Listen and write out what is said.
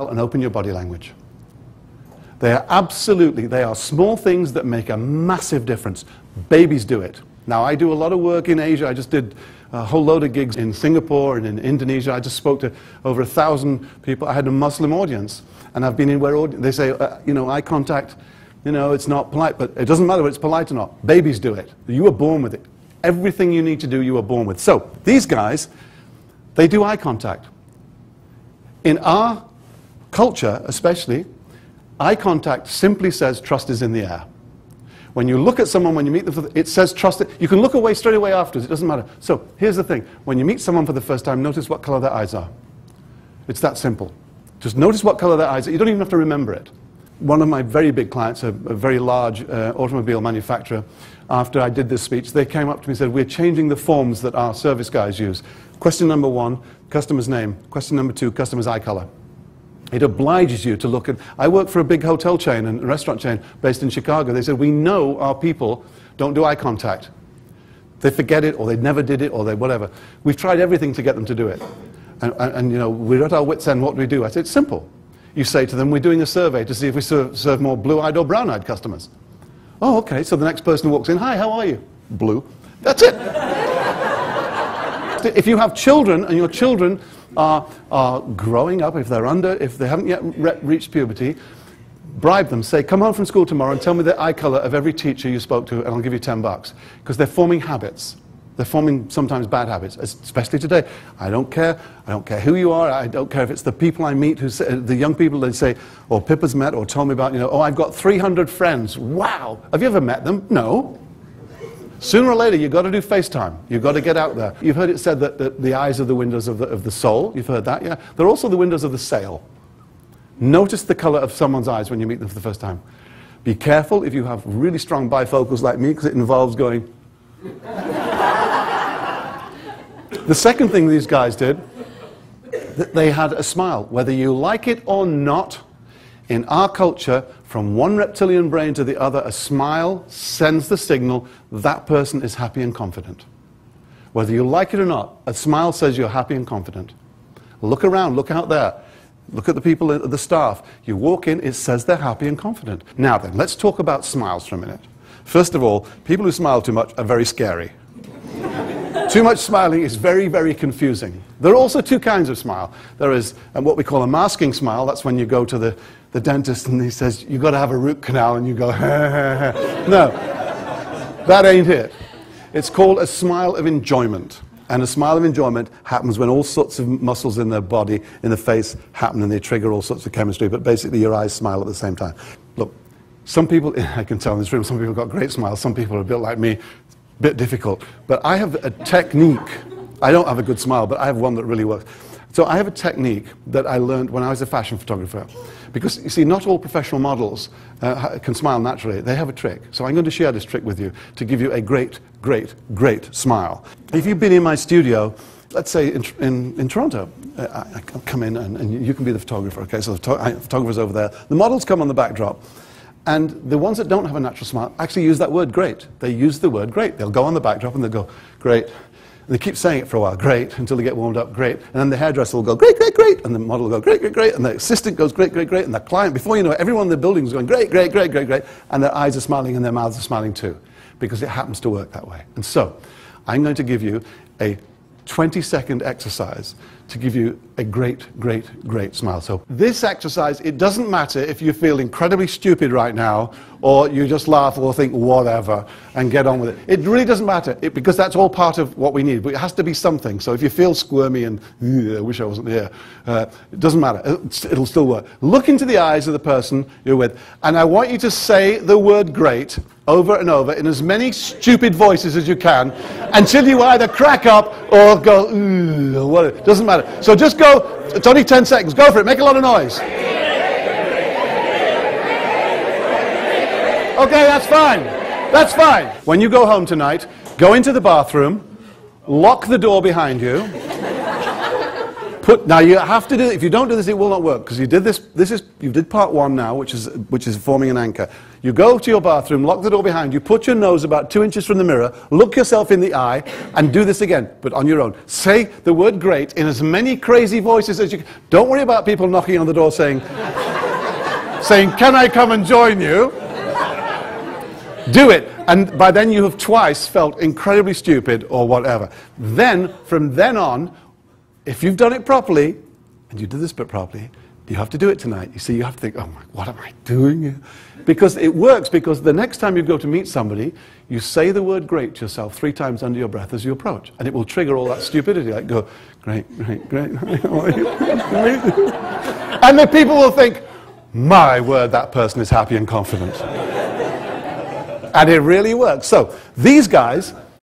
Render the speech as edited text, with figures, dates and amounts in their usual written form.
and open your body language. They are small things that make a massive difference. Babies do it. Now, I do a lot of work in Asia. I just did a whole load of gigs in Singapore and in Indonesia. I just spoke to over 1,000 people. I had a Muslim audience, and I've been in where they say, you know, eye contact, you know, it's not polite, but it doesn't matter whether it's polite or not. Babies do it. You were born with it. Everything you need to do, you were born with. So, these guys, they do eye contact. In our culture, especially, eye contact simply says trust is in the air. When you look at someone, when you meet them, it says trust. You can look away straight away afterwards. It doesn't matter. So here's the thing. When you meet someone for the first time, notice what color their eyes are. It's that simple. Just notice what color their eyes are. You don't even have to remember it. One of my very big clients, a very large automobile manufacturer, after I did this speech, they came up to me and said, we're changing the forms that our service guys use. Question number 1, customer's name. Question number 2, customer's eye color. It obliges you to look at... I work for a big hotel chain and restaurant chain based in Chicago. They said, we know our people don't do eye contact. They forget it, or they never did it, or they whatever. We've tried everything to get them to do it. And you know, we're at our wits' end, what do we do? I said, it's simple. You say to them, we're doing a survey to see if we serve more blue-eyed or brown-eyed customers. Oh, okay, so the next person who walks in, hi, how are you? Blue. That's it. If you have children, and your children are growing up, if they haven't yet reached puberty, bribe them, say, come home from school tomorrow and tell me the eye color of every teacher you spoke to and I'll give you $10. Because they're forming habits. They're forming sometimes bad habits, especially today. I don't care who you are, I don't care if it's the people I meet, the young people they say, or Pippa's met or told me about, you know, oh, I've got 300 friends. Wow, have you ever met them? No. Sooner or later, you've got to do FaceTime. You've got to get out there. You've heard it said that the eyes are the windows of the soul. You've heard that, yeah? They're also the windows of the sail. Notice the color of someone's eyes when you meet them for the first time. Be careful if you have really strong bifocals like me, because it involves going... The second thing these guys did, they had a smile. Whether you like it or not, in our culture, from one reptilian brain to the other, a smile sends the signal that person is happy and confident. Whether you like it or not, a smile says you're happy and confident. Look around, look out there. Look at the people, the staff. You walk in, it says they're happy and confident. Now then, let's talk about smiles for a minute. First of all, people who smile too much are very scary. Too much smiling is very, very confusing. There are also two kinds of smile. There is what we call a masking smile. That's when you go to the dentist and he says, you've got to have a root canal, and you go, no, that ain't it. It's called a smile of enjoyment. And a smile of enjoyment happens when all sorts of muscles in the body, in the face, happen, and they trigger all sorts of chemistry, but basically your eyes smile at the same time. Look, some people, I can tell in this room, some people have got great smiles, some people are a bit like me, a bit difficult. But I have a technique. I don't have a good smile, but I have one that really works. So I have a technique that I learned when I was a fashion photographer. Because, you see, not all professional models can smile naturally. They have a trick. So I'm going to share this trick with you to give you a great, great, great smile. If you've been in my studio, let's say in Toronto, I come in and you can be the photographer. Okay, so the photographer's over there. The models come on the backdrop. And the ones that don't have a natural smile actually use that word great. They use the word great. They'll go on the backdrop and they'll go, great. And they keep saying it for a while, great, until they get warmed up, great. And then the hairdresser will go, great, great, great. And the model will go, great, great, great. And the assistant goes, great, great, great. And the client, before you know it, everyone in the building is going, great, great, great, great, great. And their eyes are smiling and their mouths are smiling too. Because it happens to work that way. And so, I'm going to give you a 20-second exercise to give you a great, great, great smile. So this exercise, it doesn't matter if you feel incredibly stupid right now, or you just laugh or think whatever and get on with it. It really doesn't matter, because that's all part of what we need. But it has to be something. So if you feel squirmy and, I wish I wasn't here, it doesn't matter. It'll still work. Look into the eyes of the person you're with, and I want you to say the word great over and over in as many stupid voices as you can until you either crack up or go, or whatever. Doesn't matter. So just go, it's only 10 seconds. Go for it. Make a lot of noise. Okay, that's fine. That's fine. When you go home tonight, go into the bathroom, lock the door behind you, Now you have to do it. If you don't do this, it will not work, because you did this. You did part one now, which is forming an anchor. You go to your bathroom, lock the door behind you, put your nose about 2 inches from the mirror, look yourself in the eye, and do this again, but on your own. Say the word great in as many crazy voices as you can. Don't worry about people knocking on the door saying, can I come and join you? Do it. And by then you have twice felt incredibly stupid or whatever. Then, from then on, if you've done it properly, and you did this bit properly, you have to do it tonight. You see, you have to think, oh my, what am I doing here? Because it works, because the next time you go to meet somebody, you say the word great to yourself 3 times under your breath as you approach. And it will trigger all that stupidity, like go, great, great, great. And the people will think, my word, that person is happy and confident. And it really works. So, these guys